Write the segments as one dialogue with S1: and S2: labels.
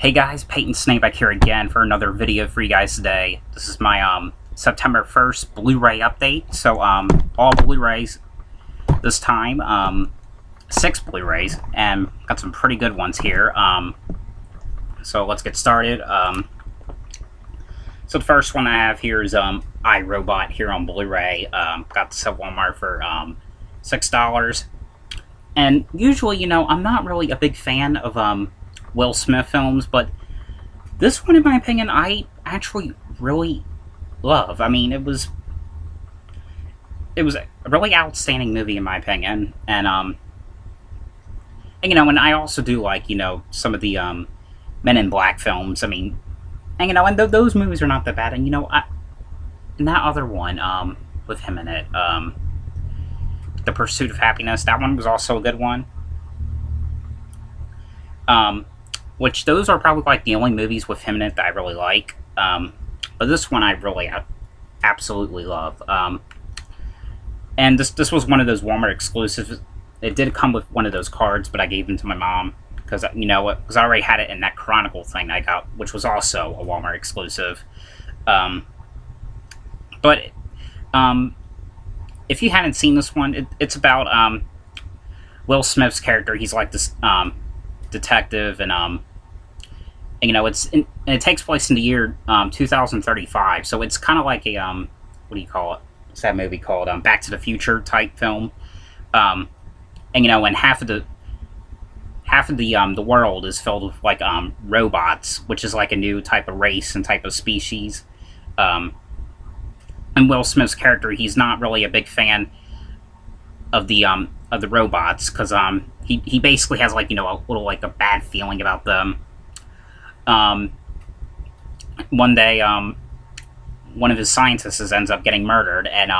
S1: Hey guys, Peyton Snakeback here again for another video for you guys today. This is my September 1st Blu-ray update. So all Blu-rays this time, 6 Blu-rays, and got some pretty good ones here. So let's get started. So the first one I have here is iRobot here on Blu-ray. Got this at Walmart for $6. And usually, you know, I'm not really a big fan of Will Smith films, but this one, in my opinion, I actually really love. I mean, it was a really outstanding movie in my opinion, and you know, and I also do like, you know, some of the Men in Black films. I mean, and you know, and those movies are not that bad. And you know, and that other one with him in it, The Pursuit of Happiness, that one was also a good one. Which those are probably like the only movies with him in it that I really like. But this one I really absolutely love. And this was one of those Walmart exclusives. It did come with one of those cards, but I gave them to my mom because, you know, because I already had it in that Chronicle thing I got, which was also a Walmart exclusive. But if you haven't seen this one, it's about Will Smith's character. He's like this detective, and you know, and it takes place in the year 2035, so it's kind of like a what do you call it? What's that movie called? Back to the Future type film. And you know, and half of the world is filled with like robots, which is like a new type of race and type of species. And Will Smith's character, he's not really a big fan of the robots, because he basically has, like, you know, a little, like, a bad feeling about them. One day, one of his scientists ends up getting murdered, and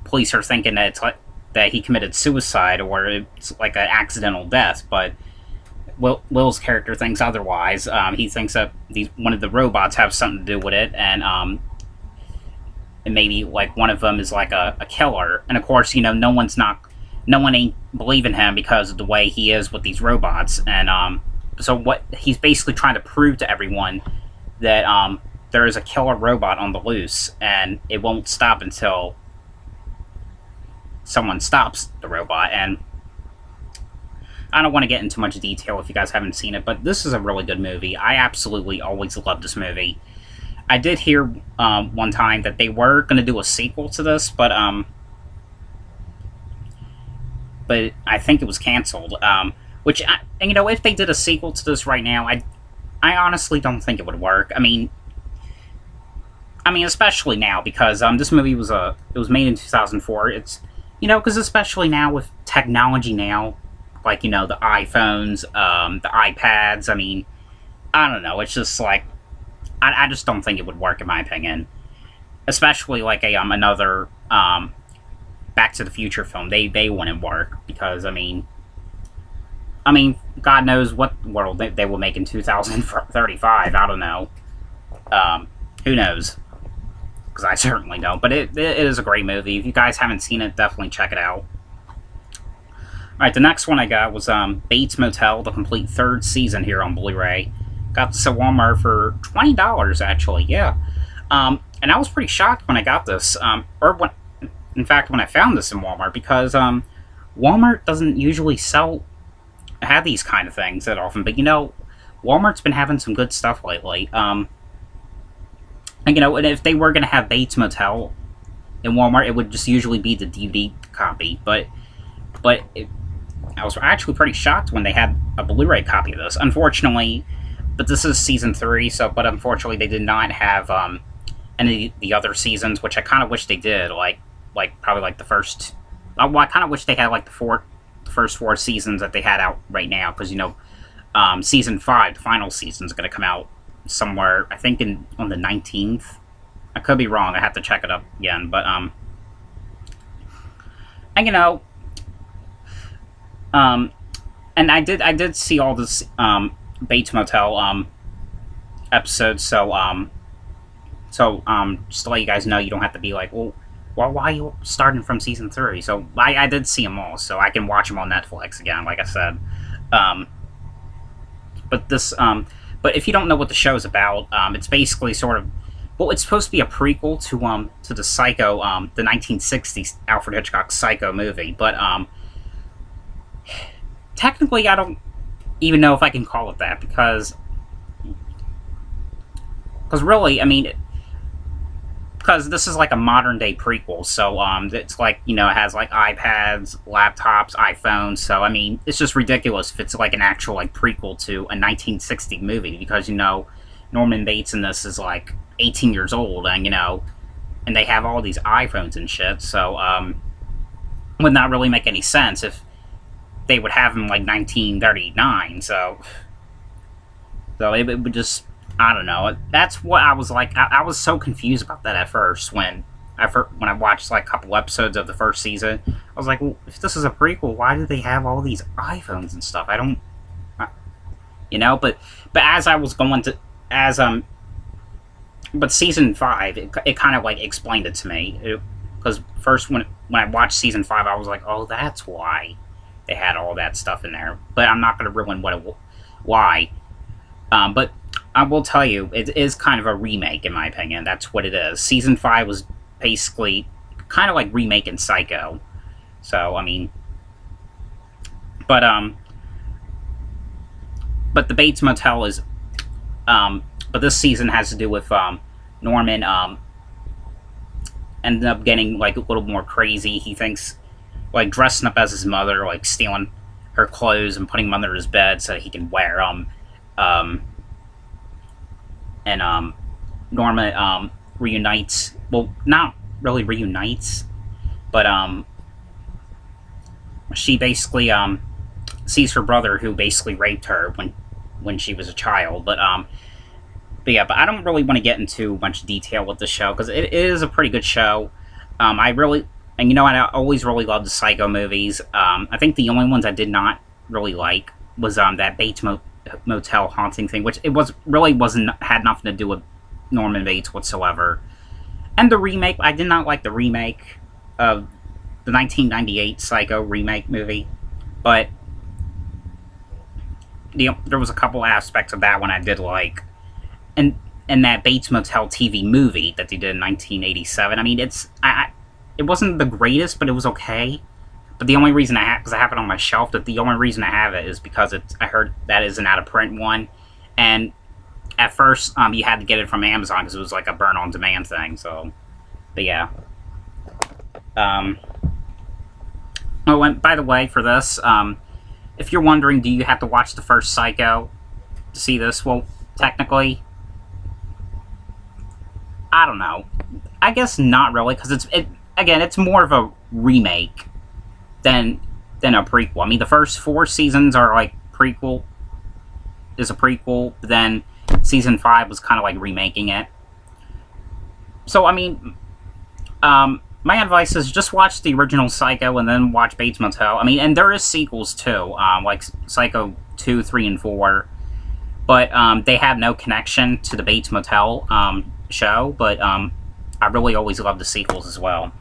S1: police are thinking that it's like that he committed suicide, or it's like an accidental death. But Will's character thinks otherwise. He thinks that one of the robots have something to do with it, and maybe like one of them is like a killer. And of course, you know, no one ain't believing him because of the way he is with these robots. And so what he's basically trying to prove to everyone that there is a killer robot on the loose, and it won't stop until someone stops the robot. And I don't want to get into much detail if you guys haven't seen it, but this is a really good movie. I absolutely always loved this movie. I did hear one time that they were going to do a sequel to this, but I think it was canceled. Which, and you know, if they did a sequel to this right now, I honestly don't think it would work. I mean, especially now, because this movie was made in 2004. It's, you know, because especially now with technology now, like, you know, the iPhones, the iPads. I mean, I don't know. It's just like, I just don't think it would work, in my opinion. Especially like another Back to the Future film. They wouldn't work, because I mean, God knows what world they will make in 2035. I don't know. Who knows? Because I certainly don't. But it is a great movie. If you guys haven't seen it, definitely check it out. Alright, the next one I got was Bates Motel, the complete 3rd season here on Blu-ray. Got this at Walmart for $20, actually, yeah. And I was pretty shocked when I got this, in fact, when I found this in Walmart, because Walmart doesn't usually have these kind of things that often. But, you know, Walmart's been having some good stuff lately. And, you know, and if they were going to have Bates Motel in Walmart, it would just usually be the DVD copy. But I was actually pretty shocked when they had a Blu-ray copy of this. Unfortunately, but this is season 3, but unfortunately they did not have any of the other seasons, which I kind of wish they did. Like probably like the first. Well, I kind of wish they had like the first 4 seasons that they had out right now, because, you know, season 5, the final season, is going to come out somewhere, I think on the 19th. I could be wrong. I have to check it up again. But and you know, and I did see all this Bates Motel episodes, so just to let you guys know, you don't have to be like, well, why are you starting from season 3? So I did see them all, so I can watch them on Netflix again, like I said. But this But if you don't know what the show's about, it's basically sort of, well, it's supposed to be a prequel to the Psycho, the 1960s Alfred Hitchcock Psycho movie. But technically, I don't even know if I can call it that, because really, I mean, because this is like a modern day prequel, so it's like, you know, it has like iPads, laptops, iPhones. So I mean, it's just ridiculous if it's like an actual like prequel to a 1960 movie, because, you know, Norman Bates in this is like 18 years old, and, you know, and they have all these iPhones and shit. So would not really make any sense if they would have him like 1939. So it would just, I don't know. That's what I was like. I was so confused about that at first when I watched like a couple episodes of the first season. I was like, well, if this is a prequel, why do they have all these iPhones and stuff? I don't, you know. But as I was going to, but season 5, it kind of like explained it to me. Because first when I watched season 5, I was like, oh, that's why they had all that stuff in there. But I'm not going to ruin why. But I will tell you, it is kind of a remake, in my opinion. That's what it is. Season 5 was basically kind of like remaking Psycho. So, I mean, but the Bates Motel is, but this season has to do with Norman ended up getting like a little more crazy. He thinks, like, dressing up as his mother, like stealing her clothes and putting them under his bed so he can wear them. And Norma reunites, well, not really reunites, but she basically sees her brother, who basically raped her when she was a child. But yeah, but I don't really want to get into much detail with the show, because it is a pretty good show. I really, and you know, I always really loved the Psycho movies. I think the only ones I did not really like was that Bates Motel haunting thing, which had nothing to do with Norman Bates whatsoever. And the remake, I did not like the remake of the 1998 Psycho remake movie, but there was a couple aspects of that one I did like, and that Bates Motel TV movie that they did in 1987. I mean, it wasn't the greatest, but it was okay. But the only reason because I have it on my shelf, that the only reason I have it is because I heard that is an out-of-print one. And at first, you had to get it from Amazon, because it was like a burn-on-demand thing, so. But yeah. Oh, and by the way, for this, if you're wondering, do you have to watch the first Psycho to see this? Well, technically, I don't know. I guess not really, because again, it's more of a remake than a prequel. I mean, the first 4 seasons are like is a prequel, but then season 5 was kind of like remaking it. So, I mean, my advice is just watch the original Psycho and then watch Bates Motel. I mean, and there is sequels too, like Psycho 2, 3, and 4, but they have no connection to the Bates Motel show, but I really always love the sequels as well.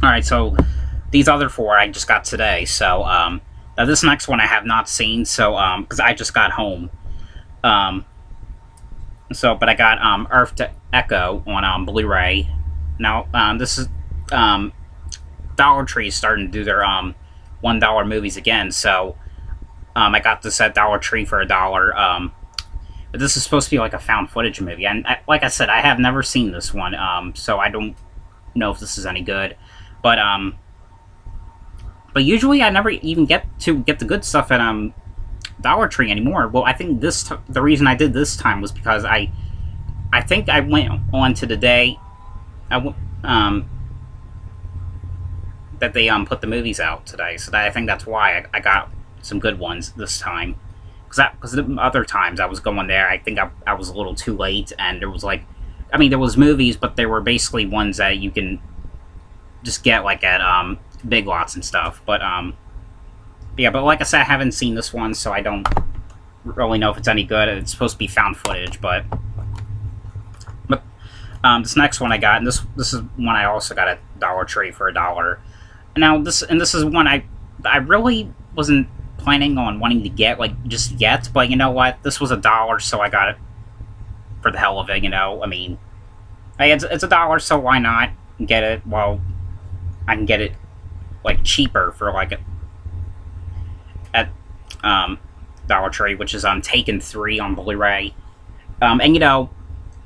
S1: Alright, so these other 4 I just got today, so now this next one I have not seen, so because I just got home. So, but I got Earth to Echo on Blu-ray. Now, this is Dollar Tree is starting to do their $1 movies again, so I got this at Dollar Tree for $1. But this is supposed to be like a found footage movie, and like I said, I have never seen this one, so I don't know if this is any good. But usually I never even get the good stuff at Dollar Tree anymore. Well, I think the reason I did this time was because I think I went on to the day that they put the movies out today, so I think that's why I got some good ones this time. Because the other times I was going there, I think I was a little too late, and there was like, I mean, there was movies, but they were basically ones that you can just get like at Big Lots and stuff. But yeah, but like I said, I haven't seen this one, so I don't really know if it's any good. It's supposed to be found footage, but this next one I got, and this is one I also got at Dollar Tree for $1. Now this is one I really wasn't planning on wanting to get, like, just yet, but you know what? This was $1, so I got it for the hell of it, you know? I mean, hey, it's $1, so why not get it? Well, I can get it, like, cheaper for, like, at Dollar Tree, which is Taken 3 on Blu-ray. And, you know,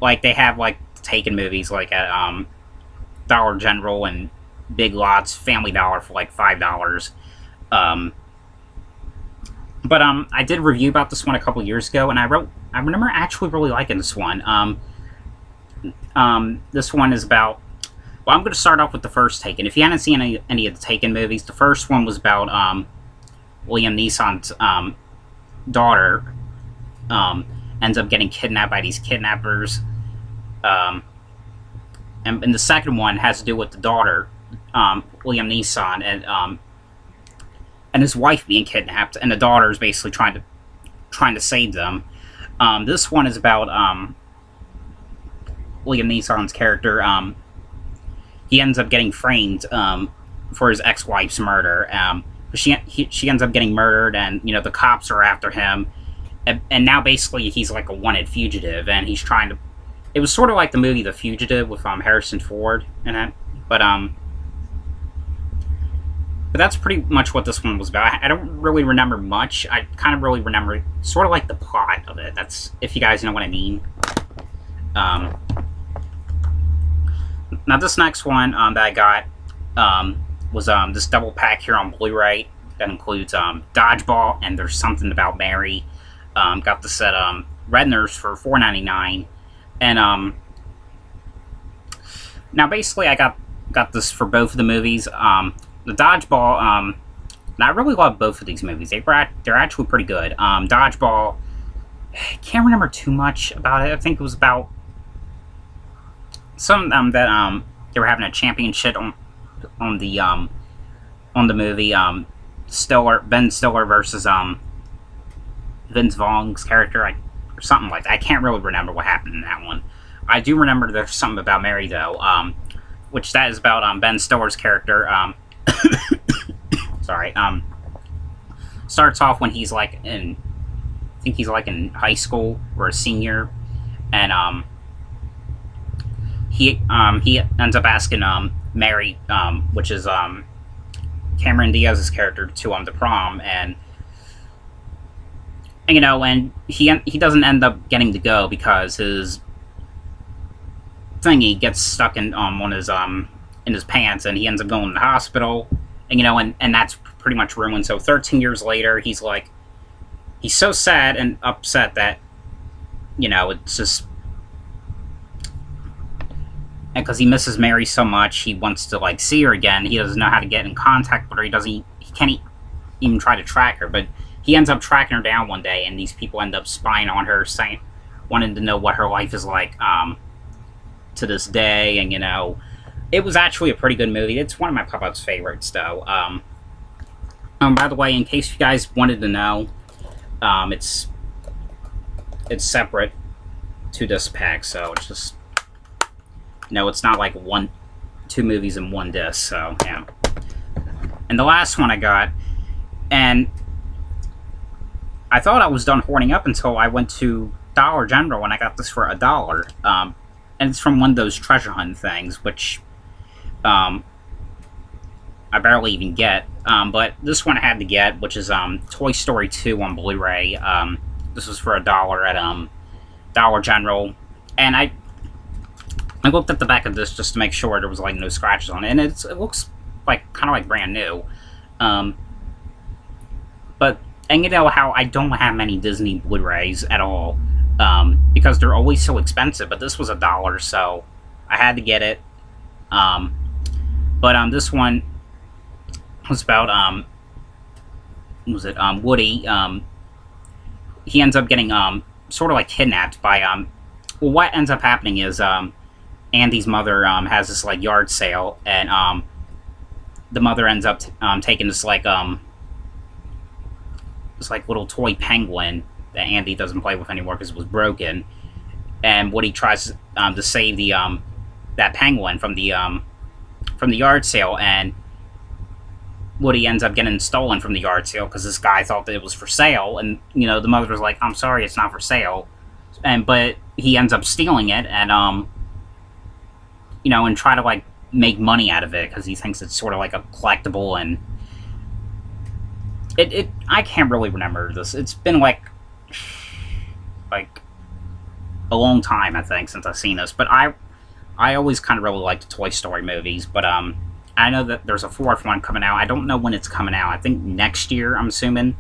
S1: like, they have, like, Taken movies, like, at Dollar General and Big Lots, Family Dollar for, like, $5. But I did a review about this one a couple years ago, and I remember actually really liking this one. This one is about... Well, I'm going to start off with the first Taken. If you haven't seen any of the Taken movies, the first one was about Liam Neeson's daughter ends up getting kidnapped by these kidnappers. And the second one has to do with the daughter, Liam Neeson, and his wife being kidnapped, and the daughter is basically trying to save them. This one is about Liam Neeson's character. He ends up getting framed for his ex-wife's murder. She ends up getting murdered, and you know the cops are after him, and now basically he's like a wanted fugitive, and he's trying to. It was sort of like the movie The Fugitive with Harrison Ford in it, but that's pretty much what this one was about. I don't really remember much. I kind of really remember sort of like the plot of it. That's, if you guys know what I mean. Now this next one that I got was this double pack here on Blu-ray that includes Dodgeball and There's Something About Mary. Got this at Redner's for $4.99, and now basically I got this for both of the movies. The Dodgeball, and I really love both of these movies. They're actually pretty good. Dodgeball, I can't remember too much about it. I think it was about some that they were having a championship on the movie. Ben Stiller versus Vince Vaughn's character, or something like that. I can't really remember what happened in that one. I do remember There's Something About Mary though, which that is about Ben Stiller's character. Sorry. Starts off when he's like I think he's like in high school or a senior, and he ends up asking Mary, which is Cameron Diaz's character, to the prom, and you know, and he doesn't end up getting to go because his thingy gets stuck in his pants, and he ends up going to the hospital, and you know, and that's pretty much ruined. So 13 years later, he's so sad and upset that, you know, it's just, and because he misses Mary so much, he wants to like see her again. He doesn't know how to get in contact with her. He can't even try to track her, but he ends up tracking her down one day, and these people end up spying on her, wanting to know what her life is like to this day. And you know, it was actually a pretty good movie. It's one of my Pop-Up's favorites, though. By the way, in case you guys wanted to know, it's separate to this pack, so it's just, you know, it's not like two movies in one disc. So yeah. And the last one I got, and I thought I was done hoarding up until I went to Dollar General and I got this for $1. And it's from one of those treasure hunt things, which I barely even get. But this one I had to get, which is Toy Story 2 on Blu-ray. This was for $1 at Dollar General, and I looked at the back of this just to make sure there was like no scratches on it, and it looks like kind of like brand new. But and you know how I don't have many Disney Blu-rays at all, because they're always so expensive. But this was $1, so I had to get it. But this one was about Woody. He ends up getting sort of like kidnapped by well, what ends up happening is Andy's mother has this like yard sale, and the mother ends up taking this like little toy penguin that Andy doesn't play with anymore because it was broken, and Woody tries to save that penguin from the yard sale, and Woody ends up getting stolen from the yard sale because this guy thought that it was for sale, and you know the mother was like, "I'm sorry, it's not for sale," but he ends up stealing it and you know, and try to like make money out of it because he thinks it's sort of like a collectible, and I can't really remember this. It's been like a long time, I think, since I've seen this, but I always kind of really liked the Toy Story movies, but I know that there's a fourth one coming out. I don't know when it's coming out. I think next year, I'm assuming.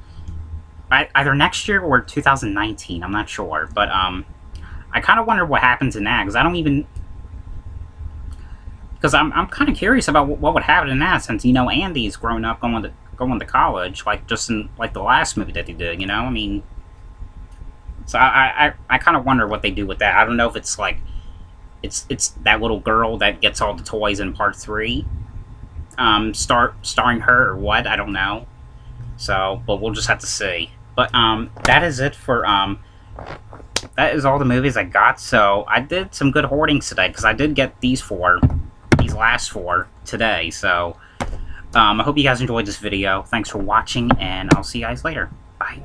S1: Either next year or 2019, I'm not sure, but I kind of wonder what happens in that, because I don't even... Because I'm kind of curious about what would happen in that, since, you know, Andy's grown up going to college, like, just in, like, the last movie that they did, you know? I mean... So I kind of wonder what they do with that. I don't know if it's, like... It's that little girl that gets all the toys in part 3. Starring her or what, I don't know. So, but we'll just have to see. But, that is it for, that is all the movies I got. So, I did some good hoardings today, because I did get these last 4 today. So, I hope you guys enjoyed this video. Thanks for watching, and I'll see you guys later. Bye.